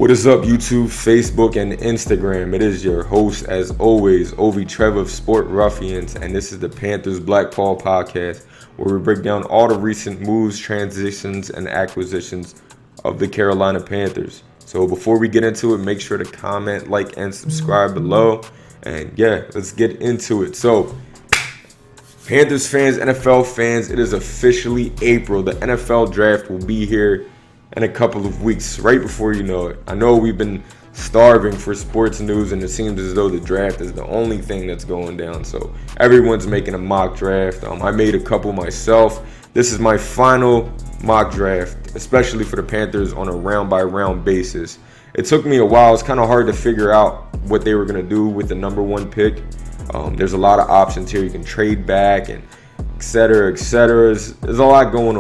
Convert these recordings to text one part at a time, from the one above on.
What is up, YouTube, Facebook, and Instagram? It is your host, as always, Ovi Trevor of Sport Ruffians, and this is the Panthers Black Paul podcast, where we break down all the recent moves, transitions, and acquisitions of the Carolina Panthers. So before we get into it, make sure to comment, like, and subscribe below. And yeah, let's get into it. So, Panthers fans, NFL fans, it is officially April. The NFL draft will be here in a couple of weeks, right before you know it. I know we've been starving for sports news, and it seems as though the draft is the only thing that's going down. So everyone's making a mock draft. I made a couple myself. This is my final mock draft, especially for the Panthers on a round-by-round basis. It took me a while. It's kind of hard to figure out what they were going to do with the number one pick. There's a lot of options here. You can trade back and et cetera, et cetera. There's a lot going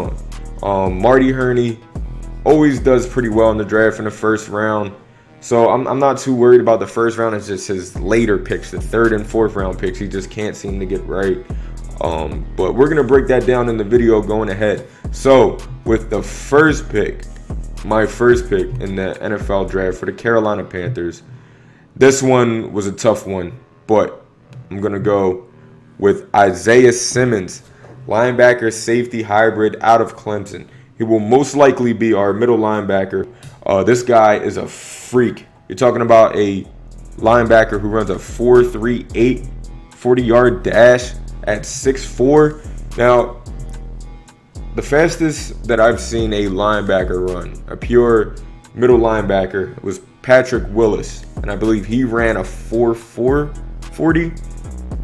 on. Marty Hurney always does pretty well in the draft in the first round. So I'm not too worried about the first round. It's just his later picks, the third and fourth round picks. He just can't seem to get right. But we're going to break that down in the video going ahead. So with the first pick, my first pick in the NFL draft for the Carolina Panthers, this one was a tough one, but I'm going to go with Isaiah Simmons, linebacker safety hybrid out of Clemson. He will most likely be our middle linebacker. This guy is a freak. You're talking about a linebacker who runs a 4.38 40-yard dash at 6'4". Now, the fastest that I've seen a linebacker run, a pure middle linebacker, was Patrick Willis, and I believe he ran a 4.4 40.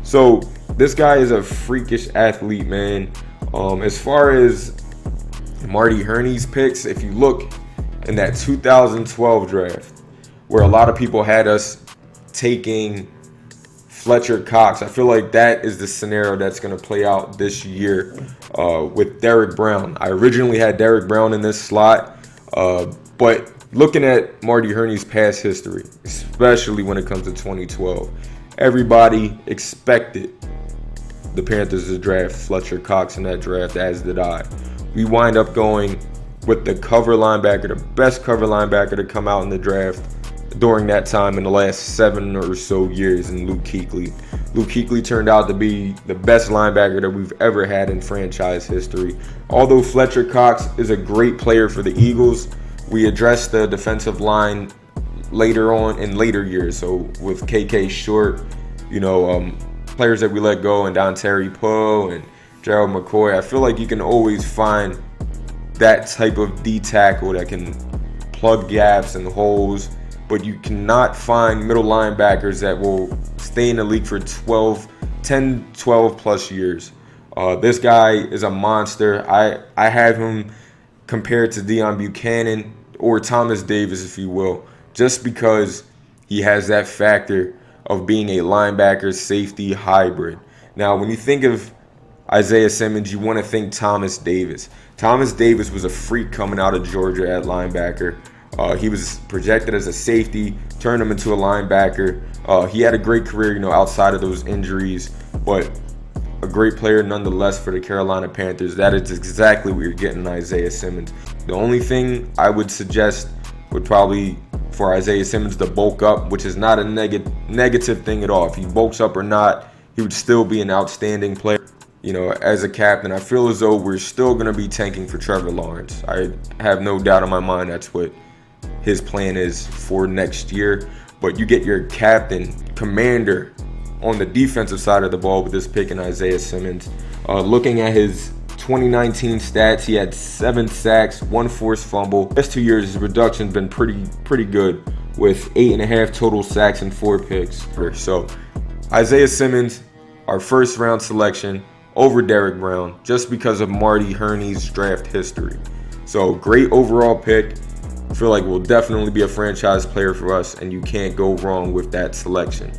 So this guy is a freakish athlete, man. As far as Marty Hurney's picks, if you look in that 2012 draft, where a lot of people had us taking Fletcher Cox, I feel like that is the scenario that's going to play out this year with Derrick Brown. I originally had Derrick Brown in this slot, but looking at Marty Hurney's past history, especially when it comes to 2012, everybody expected the Panthers to draft Fletcher Cox in that draft, as did I. We wind up going with the cover linebacker, the best cover linebacker to come out in the draft during that time in the last 7 or so years, in Luke Kuechly. Luke Kuechly turned out to be the best linebacker that we've ever had in franchise history. Although Fletcher Cox is a great player for the Eagles, we addressed the defensive line later on in later years. So with KK Short, players that we let go, and Dontari Poe and Gerald McCoy, I feel like you can always find that type of D tackle that can plug gaps and holes, but you cannot find middle linebackers that will stay in the league for 10, 12 plus years. This guy is a monster. I have him compared to Deion Buchanan or Thomas Davis, if you will, just because he has that factor of being a linebacker safety hybrid. Now, when you think of Isaiah Simmons, you want to think Thomas Davis. Thomas Davis was a freak coming out of Georgia at linebacker. He was projected as a safety, turned him into a linebacker. He had a great career, outside of those injuries, but a great player nonetheless for the Carolina Panthers. That is exactly what you're getting in Isaiah Simmons. The only thing I would suggest would probably for Isaiah Simmons to bulk up, which is not a negative thing at all. If he bulks up or not, he would still be an outstanding player. As a captain, I feel as though we're still going to be tanking for Trevor Lawrence. I have no doubt in my mind that's what his plan is for next year. But you get your captain, commander, on the defensive side of the ball with this pick in Isaiah Simmons. Looking at his 2019 stats, he had 7 sacks, 1 forced fumble. Last 2 years, his production's been pretty good, with 8.5 total sacks and 4 picks. So Isaiah Simmons, our first round selection over Derrick Brown, just because of Marty Hurney's draft history. So great overall pick. I feel like will definitely be a franchise player for us, and you can't go wrong with that selection.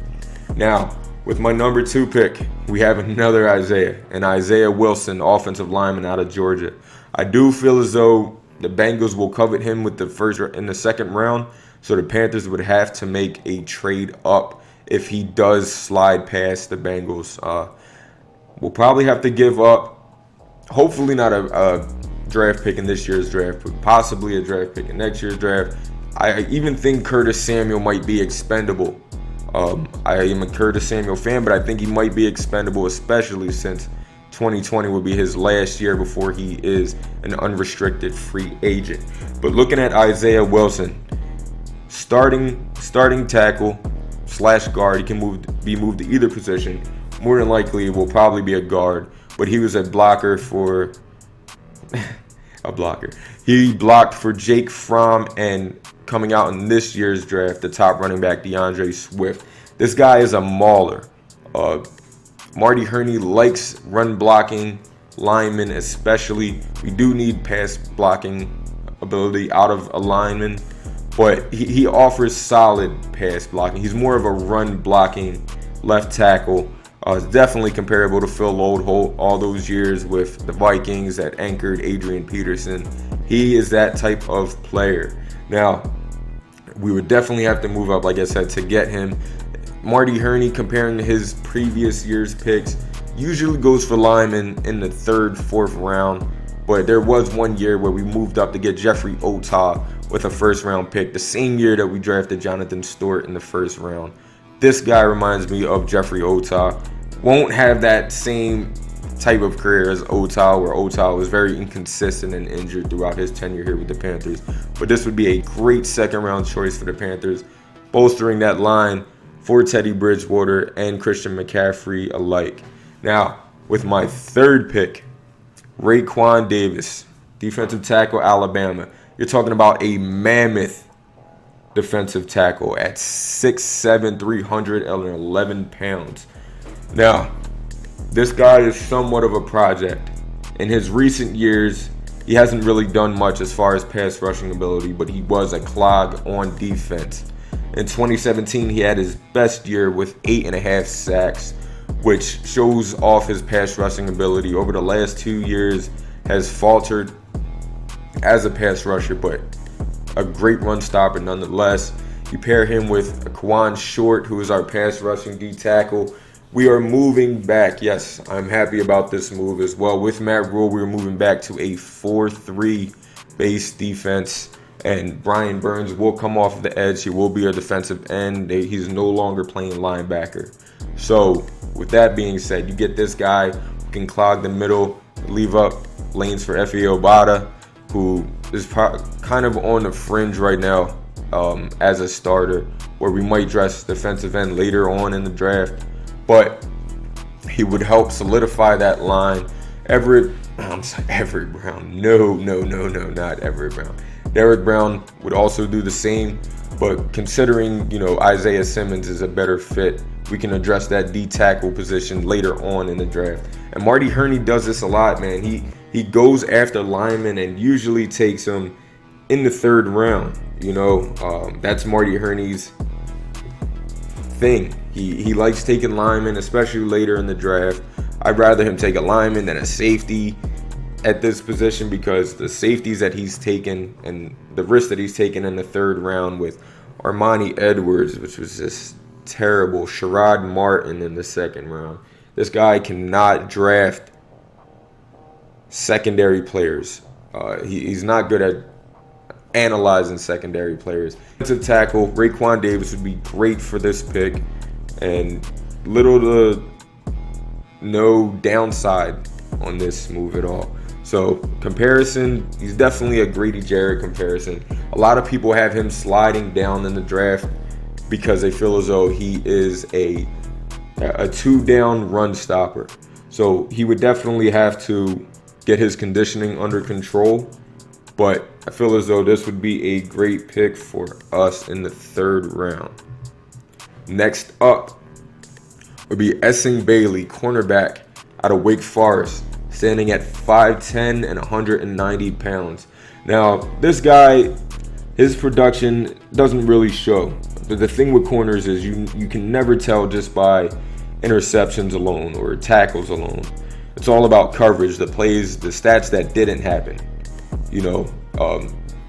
Now, with my number 2 pick, we have another Isaiah, and Isaiah Wilson, offensive lineman out of Georgia. I do feel as though the Bengals will covet him with in the second round, so the Panthers would have to make a trade up if he does slide past the Bengals. We'll probably have to give up, hopefully not a draft pick in this year's draft, but possibly a draft pick in next year's draft. I even think Curtis Samuel might be expendable. I am a Curtis Samuel fan, but I think he might be expendable, especially since 2020 will be his last year before he is an unrestricted free agent. But looking at Isaiah Wilson, starting tackle / guard, he can be moved to either position. More than likely, it will probably be a guard, but he was a blocker for a blocker. He blocked for Jake Fromm, and coming out in this year's draft, the top running back DeAndre Swift. This guy is a mauler. Marty Herney likes run blocking linemen, especially. We do need pass blocking ability out of a lineman, but he offers solid pass blocking. He's more of a run blocking left tackle. It's definitely comparable to Phil Lodeholt all those years with the Vikings that anchored Adrian Peterson. He is that type of player. Now, we would definitely have to move up, like I said, to get him. Marty Herney, comparing to his previous year's picks, usually goes for linemen in the 3rd, 4th round. But there was one year where we moved up to get Jeffrey Otah with a 1st round pick, the same year that we drafted Jonathan Stewart in the 1st round. This guy reminds me of Jeffrey Otah. Won't have that same type of career as Otah, where Otah was very inconsistent and injured throughout his tenure here with the Panthers. But this would be a great 2nd round choice for the Panthers, bolstering that line for Teddy Bridgewater and Christian McCaffrey alike. Now, with my 3rd pick, Raekwon Davis, defensive tackle, Alabama. You're talking about a mammoth defensive tackle at 6'7", 311 pounds. Now, this guy is somewhat of a project. In his recent years, he hasn't really done much as far as pass rushing ability, but he was a clog on defense. In 2017, he had his best year with 8.5 sacks, which shows off his pass rushing ability. Over the last 2 years, has faltered as a pass rusher, but a great run stopper nonetheless. You pair him with Quan Short, who is our pass rushing D tackle. We are moving back. Yes, I'm happy about this move as well. With Matt Rule, we're moving back to a 4-3 base defense. And Brian Burns will come off the edge. He will be a defensive end. He's no longer playing linebacker. So, with that being said, you get this guy who can clog the middle, leave up lanes for Efe Obada, who is kind of on the fringe right now as a starter, where we might dress defensive end later on in the draft. But he would help solidify that line. Everett Brown. No, not Everett Brown. Derrick Brown would also do the same, but considering, Isaiah Simmons is a better fit, we can address that D tackle position later on in the draft. And Marty Herney does this a lot, man. He goes after linemen and usually takes them in the 3rd round. That's Marty Herney's thing. He likes taking linemen, especially later in the draft. I'd rather him take a lineman than a safety at this position, because the safeties that he's taken and the risk that he's taken in the 3rd round with Armani Edwards, which was just terrible, Sherrod Martin in the 2nd round. This guy cannot draft secondary players. He's not good at analyzing secondary players. Defensive tackle, Raekwon Davis would be great for this pick, and little to no downside on this move at all. So, comparison, he's definitely a Grady Jarrett comparison. A lot of people have him sliding down in the draft because they feel as though he is a 2-down run stopper. So, he would definitely have to get his conditioning under control. But I feel as though this would be a great pick for us in the 3rd round. Next up would be Essing Bailey, cornerback out of Wake Forest, standing at 5'10" and 190 pounds. Now, this guy, his production doesn't really show. But the thing with corners is you can never tell just by interceptions alone or tackles alone. It's all about coverage, the plays, the stats that didn't happen.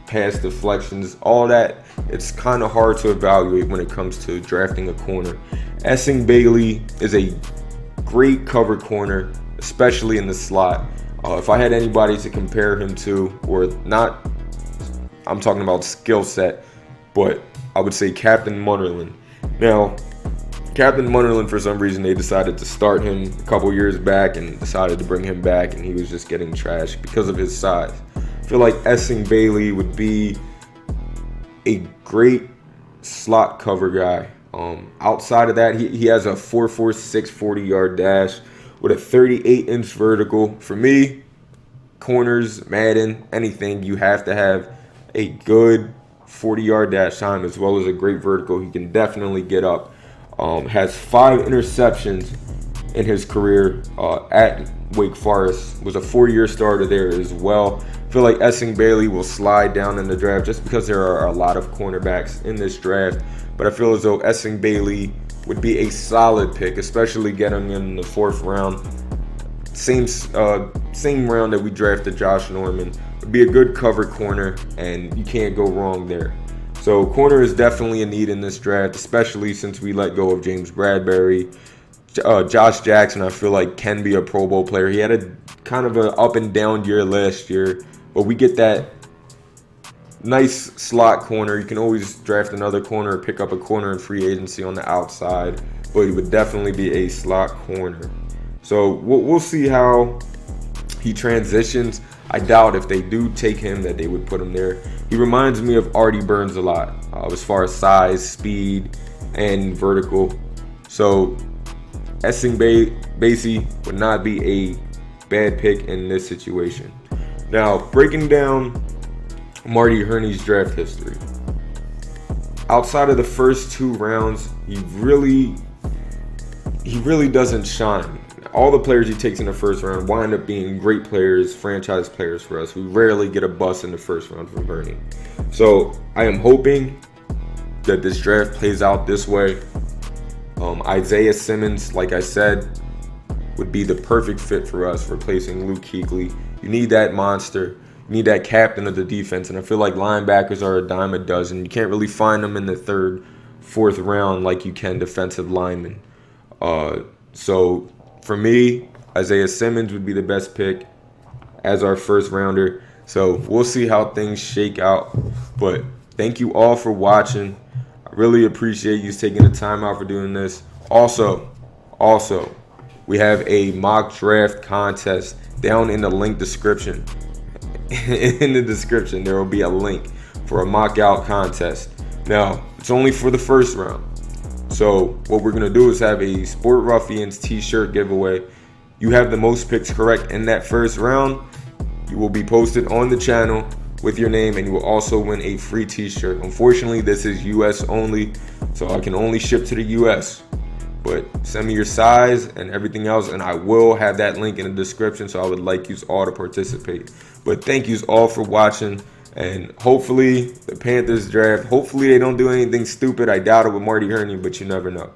Pass deflections, all that. It's kind of hard to evaluate when it comes to drafting a corner. Essing Bailey is a great cover corner, especially in the slot. If I had anybody to compare him to, or not, I'm talking about skill set, but I would say Captain Munnerlyn. Now, Captain Munnerlyn, for some reason, they decided to start him a couple years back and decided to bring him back, and he was just getting trashed because of his size. I feel like Essing Bailey would be a great slot cover guy. Outside of that, he has a 4.46 40-yard dash with a 38-inch vertical. For me, corners, Madden, anything, you have to have a good 40-yard dash time as well as a great vertical. He can definitely get up. Has 5 interceptions in his career at Wake Forest. Was a 4-year starter there as well. I feel like Essing Bailey will slide down in the draft just because there are a lot of cornerbacks in this draft. But I feel as though Essing Bailey would be a solid pick, especially getting him in the 4th round. Same round that we drafted Josh Norman. Would be a good cover corner, and you can't go wrong there. So corner is definitely a need in this draft, especially since we let go of James Bradbury. Josh Jackson, I feel like, can be a Pro Bowl player. He had a kind of an up and down year last year, but we get that nice slot corner. You can always draft another corner or pick up a corner in free agency on the outside, but he would definitely be a slot corner. So we'll see how he transitions. I doubt if they do take him that they would put him there. He reminds me of Artie Burns a lot as far as size, speed, and vertical. So Essing Bailey would not be a bad pick in this situation. Now, breaking down Marty Hurney's draft history. Outside of the first 2 rounds, he really doesn't shine. All the players he takes in the first round wind up being great players, franchise players for us. We rarely get a bust in the first round from Hurney. So I am hoping that this draft plays out this way. Isaiah Simmons, like I said, would be the perfect fit for us, replacing Luke Kuechly. You need that monster. You need that captain of the defense, and I feel like linebackers are a dime a dozen. You can't really find them in the 3rd, 4th round like you can defensive linemen. So for me, Isaiah Simmons would be the best pick as our 1st rounder. So we'll see how things shake out. But thank you all for watching. I really appreciate you taking the time out for doing this. Also, we have a mock draft contest down in the link description. In the description, there will be a link for a mock out contest. Now, it's only for the 1st round. So what we're going to do is have a Sport Ruffians t-shirt giveaway. You have the most picks correct in that 1st round, you will be posted on the channel with your name, and you will also win a free t-shirt. Unfortunately, this is US only, so I can only ship to the US. But send me your size and everything else, and I will have that link in the description, so I would like you all to participate. But thank you all for watching, and hopefully the Panthers draft, hopefully they don't do anything stupid. I doubt it with Marty Hurney, but you never know.